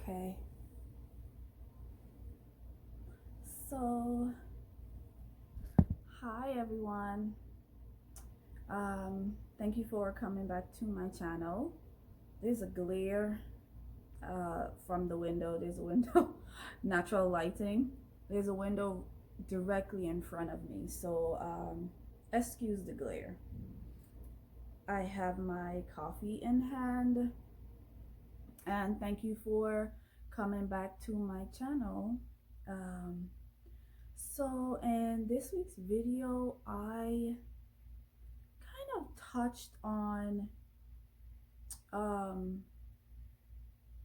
Okay. So, hi everyone. Thank you for coming back to my channel. There's a glare from the window. There's a window, natural lighting. There's a window directly in front of me. So, excuse the glare. I have my coffee in hand, and thank you for coming back to my channel. Um, so in this week's video, I kind of touched on um,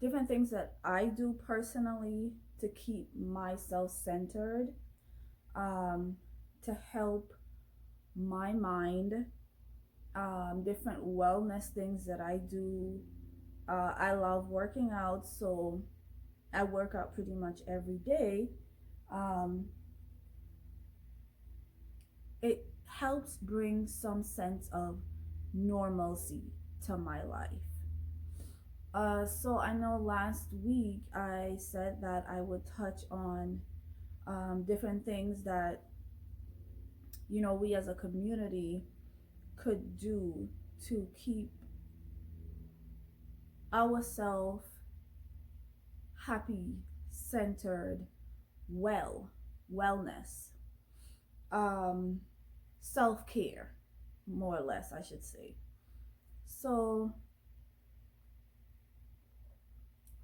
different things that I do personally to keep myself centered, um, to help my mind, different wellness things that I do. I love working out, so I work out pretty much every day. Um, it helps bring some sense of normalcy to my life. So I know last week I said that I would touch on different things that we as a community could do to keep ourselves happy, centered, wellness, um, self care, more or less, I should say. So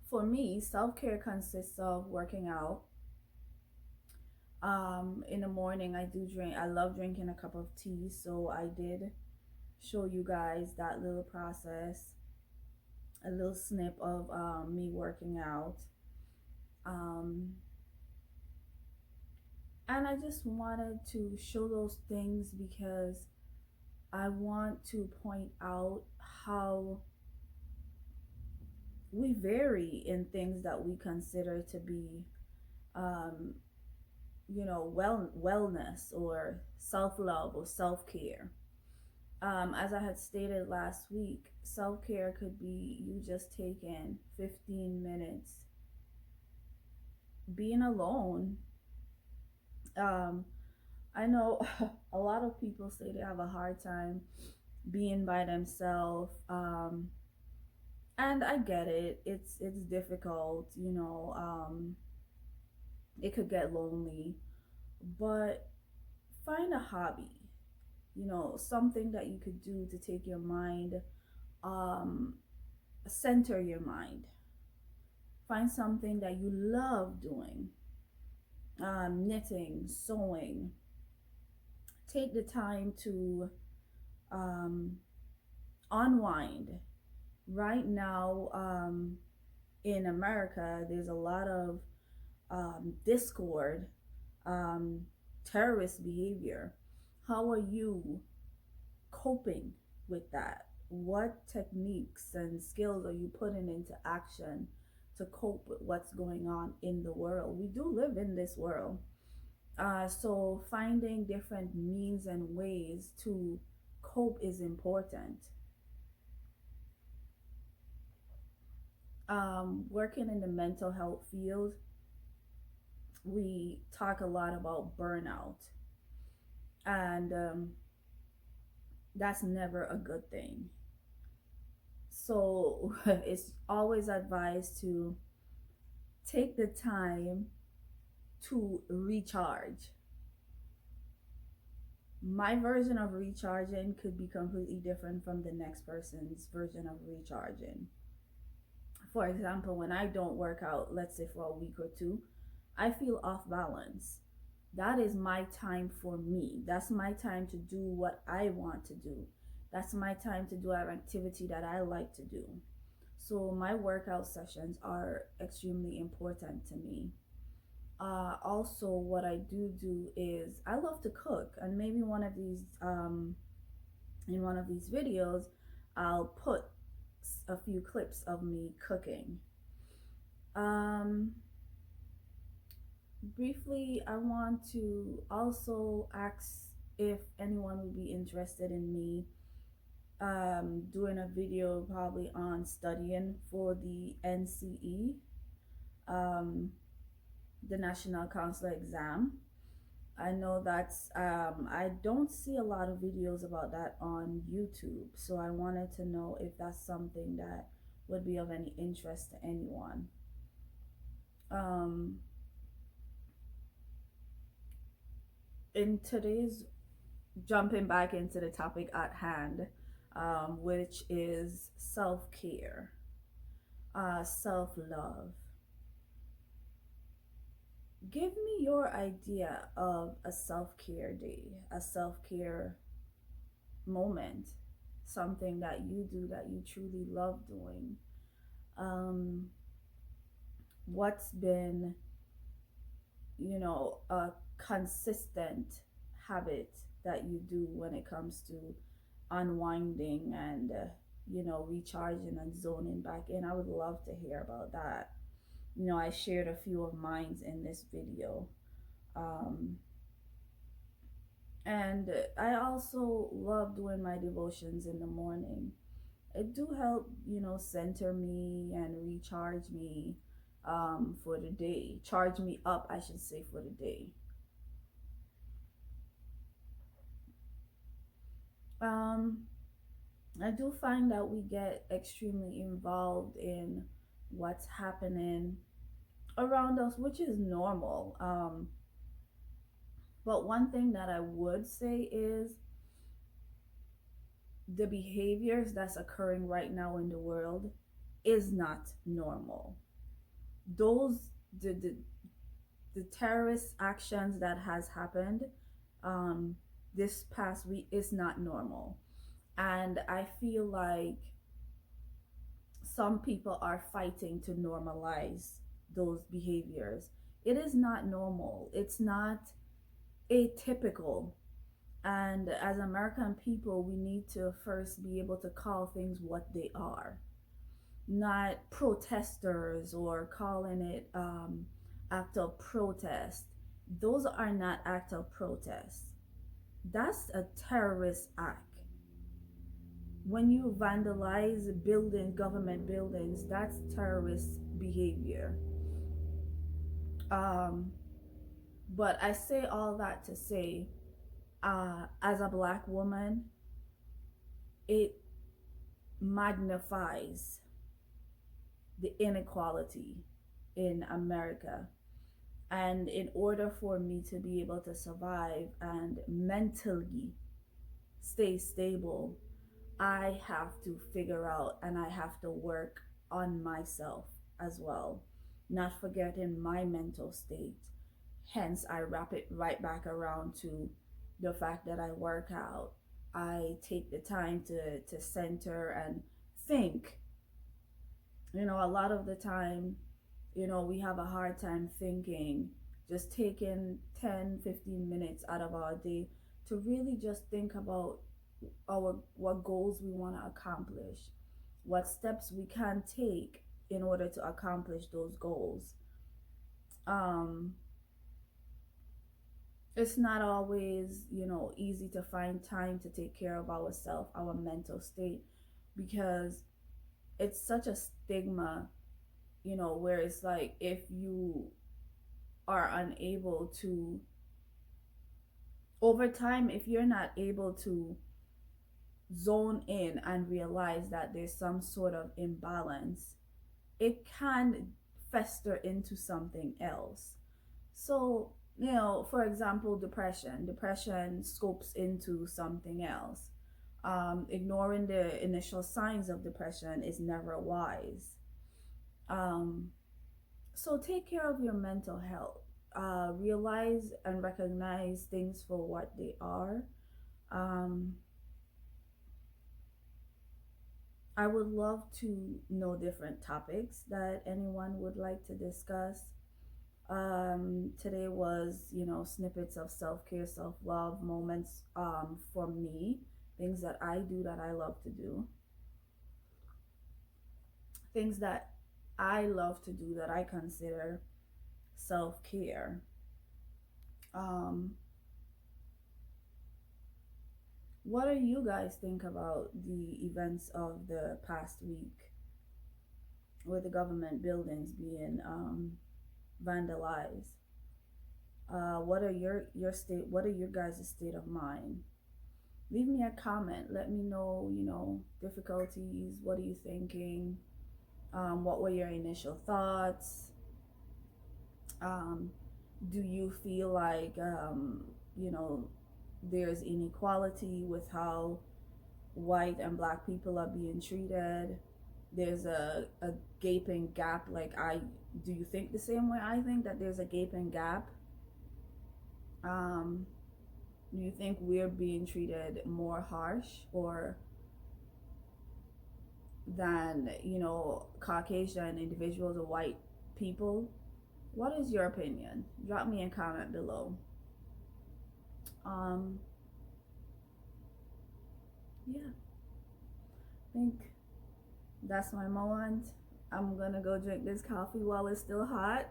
for me, self care consists of working out. In the morning, I love drinking a cup of tea, so I did show you guys that little process, a little snip of me working out. Um, and I just wanted to show those things because I want to point out how we vary in things that we consider to be, um, wellness or self love or self care. As I had stated last week, self care could be you just taking 15 minutes being alone. Um, I know a lot of people say they have a hard time being by themselves. And I get it. It's difficult, it could get lonely, but find a hobby, something that you could do to take your mind um, center your mind. Find something that you love doing, knitting, sewing. Take the time to um, unwind. Right now, in America, there's a lot of discord, um, terrorist behavior. How are you coping with that? What techniques and skills are you putting into action to cope with what's going on in the world? We do live in this world. So finding different means and ways to cope is important. Working in the mental health field, we talk a lot about burnout, and that's never a good thing. So it's always advised to take the time to recharge. My version of recharging could be completely different from the next person's version of recharging. For example, when I don't work out, let's say for a week or two, I feel off balance. That is my time for me. That's my time to do what I want to do. That's my time to do an activity that I like to do. So my workout sessions are extremely important to me. Also, what I do is I love to cook, and maybe one of these in one of these videos, I'll put a few clips of me cooking. Um, Briefly, I want to also ask if anyone would be interested in me doing a video probably on studying for the NCE, um, the National Council exam. I know that's, I don't see a lot of videos about that on YouTube, so I wanted to know if that's something that would be of any interest to anyone. Um, in today's, jumping back into the topic at hand, which is self care, self love. Give me your idea of a self care day, a self care moment, something that you do that you truly love doing. Um, what's been, a consistent habit that you do when it comes to unwinding and, recharging and zoning back in? I would love to hear about that. I shared a few of mine in this video. Um, and I also love doing my devotions in the morning. It do help, center me and recharge me for the day. Charge me up, I should say, for the day. Um, I do find that we get extremely involved in what's happening around us, which is normal. But one thing that I would say is the behaviors that's occurring right now in the world is not normal. Those the terrorist actions that has happened um, this past week is not normal, and I feel like some people are fighting to normalize those behaviors. It is not normal. It's not atypical. And as American people, we need to first be able to call things what they are, not protesters or calling it act of protest. Those are not act of protest. That's a terrorist act. When you vandalize buildings, government buildings, that's terrorist behavior. Um, but I say all that to say, as a black woman, it magnifies the inequality in America. And in order for me to be able to survive and mentally stay stable, I have to figure out and I have to work on myself as well, not forgetting my mental state. Hence, I wrap it right back around to the fact that I work out. I take the time to center and think. A lot of the time, we have a hard time thinking, just taking 10, 15 minutes out of our day to really just think about our what goals we want to accomplish, what steps we can take in order to accomplish those goals. Um, it's not always, easy to find time to take care of ourselves, our mental state, because it's such a stigma, where it's like if you are unable to, over time, if you're not able to zone in and realize that there's some sort of imbalance, it can fester into something else. So, for example, depression scopes into something else. Ignoring the initial signs of depression is never wise. Um, so take care of your mental health. Realize and recognize things for what they are. Um, I would love to know different topics that anyone would like to discuss. Today was, snippets of self care, self love moments for me, things that I do that I love to do, things that I love to do that I consider self care. Um, what do you guys think about the events of the past week with the government buildings being vandalized? What are your state? What are your guys' state of mind? Leave me a comment. Let me know. Difficulties. What are you thinking? What were your initial thoughts? Um, do you feel like you know there's inequality with how white and black people are being treated? There's a gaping gap. Like, do you think the same way I think, that there's a gaping gap? Um, do you think we're being treated more harsh or than, Caucasian individuals or white people? What is your opinion? Drop me a comment below. Um, yeah, I think that's my moment. I'm gonna go drink this coffee while it's still hot.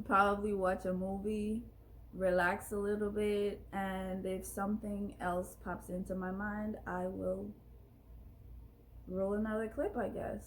Probably watch a movie, relax a little bit, and if something else pops into my mind, I will roll another clip, I guess.